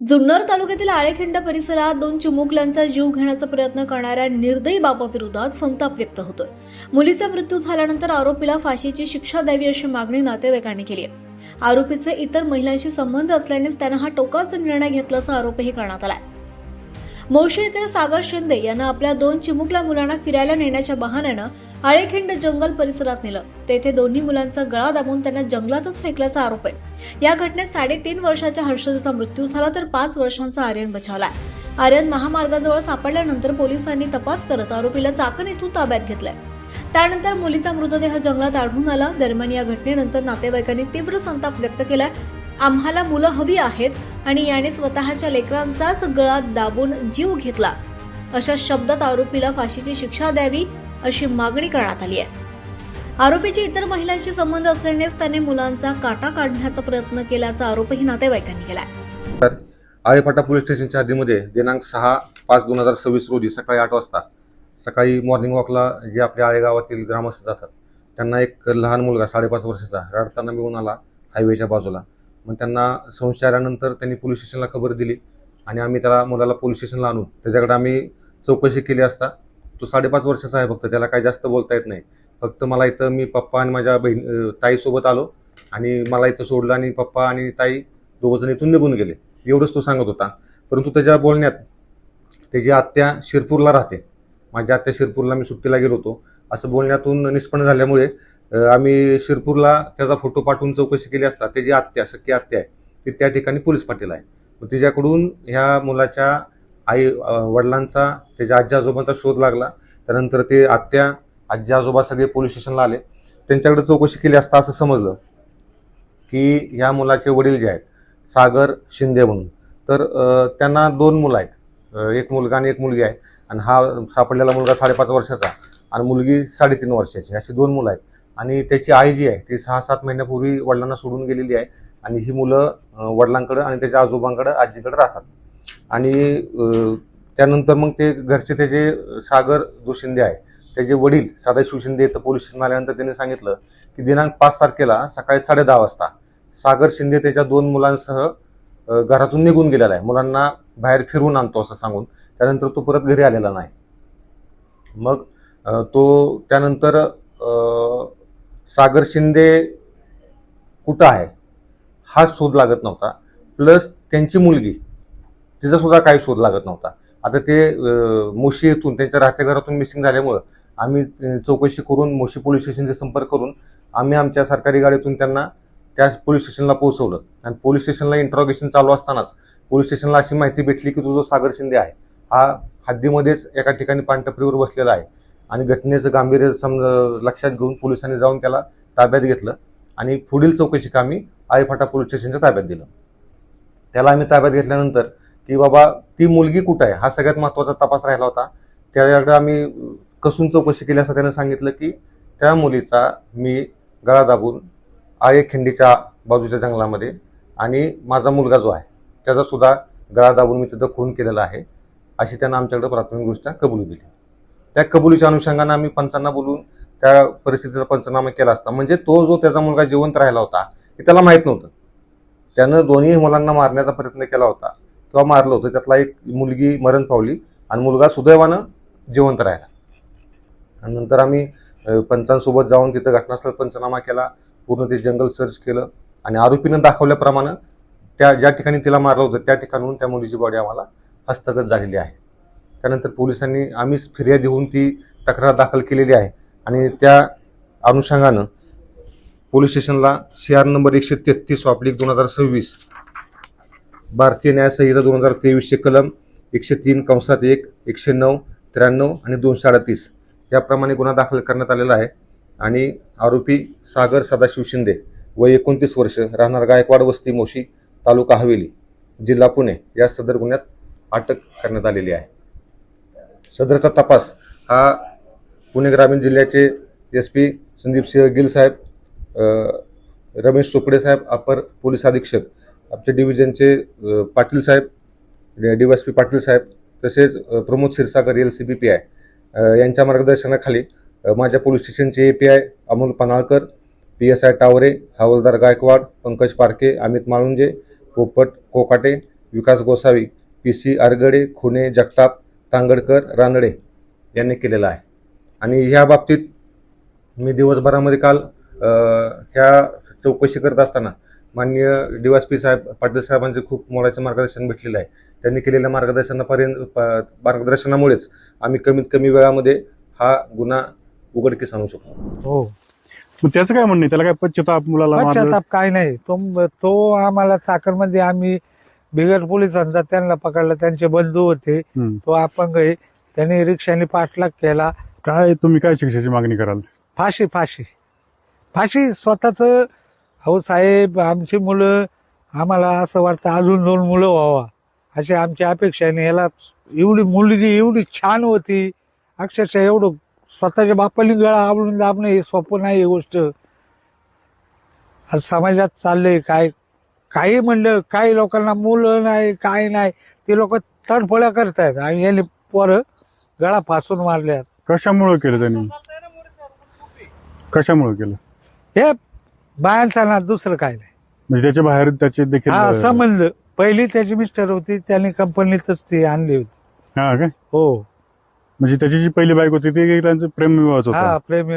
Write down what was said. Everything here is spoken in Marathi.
जुन्नर तालुक्यातील आळेखिंड परिसरात दोन चिमुकल्यांचा जीव घेण्याचा प्रयत्न करणाऱ्या निर्दयी बापाविरोधात संताप व्यक्त होतोय। मुलीचा मृत्यू झाल्यानंतर आरोपीला फाशीची शिक्षा द्यावी अशी मागणी नातेवाईकांनी केली आहे। आरोपीचे इतर महिलांशी संबंध असल्यानेच त्यानं हा टोकाचा निर्णय घेतल्याचा आरोपही करण्यात आलाय। मोशी येथील सागर शिंदे यानं आपल्या दोन चिमुकल्या मुलांना फिरायला नेण्याच्या बहाण्यानं आळेखिंड जंगल परिसरात नेलं। तेथे दोन्ही मुलांचा गळा दाबून त्यांना जंगलातच फेकल्याचा आरोप आहे। या घटनेत 3.5 वर्षाच्या हर्षदचा मृत्यू झाला तर 5 वर्षांचा आर्यन बचावला। आर्यन महामार्गाजवळ सापडल्यानंतर पोलिसांनी तपास करत आरोपीला चाकण येथून ताब्यात घेतलंय। त्यानंतर मुलीचा मृतदेह जंगलात आढळून आला। दरम्यान या घटनेनंतर नातेवाईकांनी तीव्र संताप व्यक्त केलाय। आम्हाला मुलं हवी आहेत आणि याने स्वतःच्या लेकरांचाच गळा दाबून जीव घेतला अशा शब्दात आरोपीला फाशीची शिक्षा द्यावी अशी मागणी करण्यात आली आहे। आरोपीची इतर महिलांशी संबंध असल्यानेच त्याने मुलांचा काटा काढण्याचा प्रयत्न केल्याचा आरोपही नातेवाईकांनी केलाय। आळेफाटा पोलीस स्टेशनच्या हद्दीमध्ये दिनांक 6/5/2026 रोजी सकाळी 8 वाजता सकाळी मॉर्निंग वॉकला जे आपल्या आळे गावातील ग्रामस्थ जातात त्यांना एक लहान मुलगा 5.5 वर्षाचा रडताना मिळून आला हायवेच्या बाजूला। मग त्यांना संशय आल्यानंतर त्यांनी पोलीस स्टेशनला खबर दिली आणि आम्ही त्याला मुलाला पोलीस स्टेशनला आणून त्याच्याकडे आम्ही चौकशी केली असता तो 5.5 वर्षाचा आहे, फक्त त्याला काही जास्त बोलता येत नाही। फक्त मला इथं मी पप्पा आणि माझ्या ताईसोबत आलो आणि मला इथं सोडलं आणि पप्पा आणि ताई दोघंजण इथून निघून गेले, एवढंच तो सांगत होता। परंतु त्याच्या बोलण्यात त्याची आत्या शिरपूरला राहते, माझी आत्या शिरपूरला मी सुट्टीला गेलो होतो असं बोलण्यातून निष्पन्न झाल्यामुळे आम्ही शिरपूरला त्याचा फोटो पाठवून चौकशी केली असता त्याची आत्या सख्खी आत्या आहे ती त्या ठिकाणी पोलीस पाटील आहे। मग तिच्याकडून ह्या मुलाच्या आई वडिलांचा त्याच्या आजी आजोबांचा शोध लागला। त्यानंतर ते आत्या आजी आजोबा सगळे पोलीस स्टेशनला आले। त्यांच्याकडे चौकशी केली असता असं समजलं की ह्या मुलाचे वडील जे आहेत सागर शिंदे म्हणून, तर त्यांना 2 मुलं आहेत, एक मुलगा आणि एक मुलगी आहे। आणि हा सापडलेला मुलगा 5.5 वर्षाचा आणि मुलगी 3.5 वर्षाची, अशी 2 मुलं आहेत। आणि त्याची आई जी आहे ती 6-7 महिन्यापूर्वी वडिलांना सोडून गेलेली आहे आणि ही मुलं वडिलांकडे आणि त्याच्या आजोबांकडे आजीकडे राहतात। आणि त्यानंतर मग ते घरचे त्याचे सागर जो शिंदे आहे त्याचे वडील सदाशिव शिंदे इथं पोलीस स्टेशन आल्यानंतर त्यांनी सांगितलं की दिनांक 5 तारखेला सकाळी 10:30 वाजता सागर शिंदे त्याच्या 2 मुलांसह घरातून निघून गेलेला आहे, मुलांना बाहेर फिरवून आणतो असं सांगून। त्यानंतर तो परत घरी आलेला नाही। मग तो त्यानंतर सागर शिंदे कुठं आहे हा शोध लागत नव्हता, प्लस त्यांची मुलगी तिचा सुद्धा काही शोध लागत नव्हता। आता ते मोशी येथून त्यांच्या राहत्या घरातून मिसिंग झाल्यामुळं आम्ही चौकशी करून मोशी पोलीस स्टेशनचे संपर्क करून आम्ही आमच्या सरकारी गाडीतून त्यांना त्या पोलीस स्टेशनला पोहोचवलं। आणि पोलीस स्टेशनला इंट्रॉगेशन चालू असतानाच पोलीस स्टेशनला अशी माहिती भेटली की तो जो सागर शिंदे आहे हा हद्दीमध्येच एका ठिकाणी पानटपरीवर बसलेला आहे आणि घटनेचं गांभीर्य लक्षात घेऊन पोलिसांनी जाऊन त्याला ताब्यात घेतलं आणि पुढील चौकशी कामी आळेफाटा पोलीस स्टेशनच्या ताब्यात दिलं। त्याला आम्ही ताब्यात घेतल्यानंतर की बाबा ती मुलगी कुठं आहे हा सगळ्यात महत्त्वाचा तपास राहिला होता। त्याकडे आम्ही कसून चौकशी केली असता त्यानं सांगितलं की त्या मुलीचा मी गळा दाबून आळेखिंडीच्या बाजूच्या जंगलामध्ये आणि माझा मुलगा जो आहे त्याचा सुद्धा गळा दाबून मी तिथं खून केलेला आहे अशी त्यानं आमच्याकडे प्राथमिकदृष्ट्या कबुली दिली। त्या कबुलीच्या अनुषंगाने आम्ही पंचांना बोलून त्या परिस्थितीचा पंचनामा केला असता, म्हणजे तो जो त्याचा मुलगा जिवंत राहिला होता हे त्याला माहीत नव्हतं। त्यानं दोन्ही मुलांना मारण्याचा प्रयत्न केला होता किंवा मारलं होतं, त्यातला एक मुलगी मरण पावली आणि मुलगा सुदैवानं जिवंत राहिला। आणि नंतर आम्ही पंचांसोबत जाऊन तिथं घटनास्थळ पंचनामा केला, पूर्ण ते जंगल सर्च केलं आणि आरोपीनं दाखवल्याप्रमाणे त्या ज्या ठिकाणी तिला मारलं होतं त्या ठिकाणून त्या मुलीची बॉडी आम्हाला हस्तगत झालेली आहे। त्यानंतर पोलिसांनी आम्हीच फिर्याद देऊन ती तक्रार दाखल केलेली आहे आणि त्या अनुषंगानं पोलीस स्टेशनला CR नंबर 133/2026 भारतीय न्याय संहिता 2023 चे कलम 103(1), 109, 93 आणि 238 याप्रमाणे गुन्हा दाखल करण्यात आलेला आहे। आणि आरोपी सागर सदाशिव शिंदे वय 29 वर्ष राहणार गायकवाड वस्ती मोशी तालुका हवेली जिल्हा पुणे या सदर गुन्ह्यात अटक करण्यात आलेली आहे। सदरचा तपास हा पुणे ग्रामीण जिल्ह्याचे SP संदीप सिंह गिल साहेब, रमेश चोपडे साहेब अपर पोलीस अधीक्षक, आमचे डिव्हिजनचे पाटील साहेब DYSP पाटील साहेब, तसेच प्रमोद क्षीरसागर LCB PI यांच्या मार्गदर्शनाखाली माझ्या पोलीस स्टेशनचे API अमोल पनाळकर, PSI टावरे, हवालदार गायकवाड, पंकज पारखे, अमित माळुंजे, पोपट कोकाटे विकास गोसावी, PC आरगडे, खुने, जगताप, तांगडकर, रानडे यांनी केलेला आहे. आणि ह्या बाबतीत मी दिवसभरामध्ये काल ह्या चौकशी करत असताना माननीय DYSP साहेब पाटील साहेबांचे खूप मोलाचे मार्गदर्शन भेटलेलं आहे. त्यांनी केलेल्या मार्गदर्शनामुळेच आम्ही कमीत कमी वेळामध्ये हा गुन्हा उघडकीस आणू शकतो. हो, मग त्याचं काय म्हणणं आहे? त्याला काय पश्चाताप मुलाला मारलं? पश्चाताप काय नाही. तो आम्हाला चाकरमध्ये आम्ही बिगर पोलिसांचा त्यांना पकडला. त्यांचे बंधू होते, तो अपंग आहे. त्यांनी रिक्षाने पाठलाग केला. काय तुम्ही काय शिक्षेची मागणी कराल? फाशी फाशी फाशी स्वतःच. अहो साहेब, आमची मुलं, आम्हाला असं वाटतं अजून 2 मुलं व्हावा अशी आमची अपेक्षा आहे. याला एवढी मुलगी एवढी छान होती, अक्षरशः एवढं स्वतःच्या बापाली गळा आवडून दाबणं हे सोपं नाही. ही गोष्ट आज समाजात चाललंय. काही म्हणलं, काही लोकांना मुलं नाही, काय नाही, ते लोक तडफड्या करतायत आणि याने पोरं गळा फासून मारल्यात. कशामुळे केलं त्यांनी? कशामुळे केलं? हे बायांचा ना, दुसरं काय नाही. म्हणजे त्याच्या बाहेर त्याचे देखील हा संबंध. पहिली त्याची मिस्टर होती, त्यांनी कंपनीतच ती आणली होती. हा काय? हो, म्हणजे त्याची जी पहिली बाईक होती ती त्यांचं प्रेमविवाहच हा होता. प्रेमी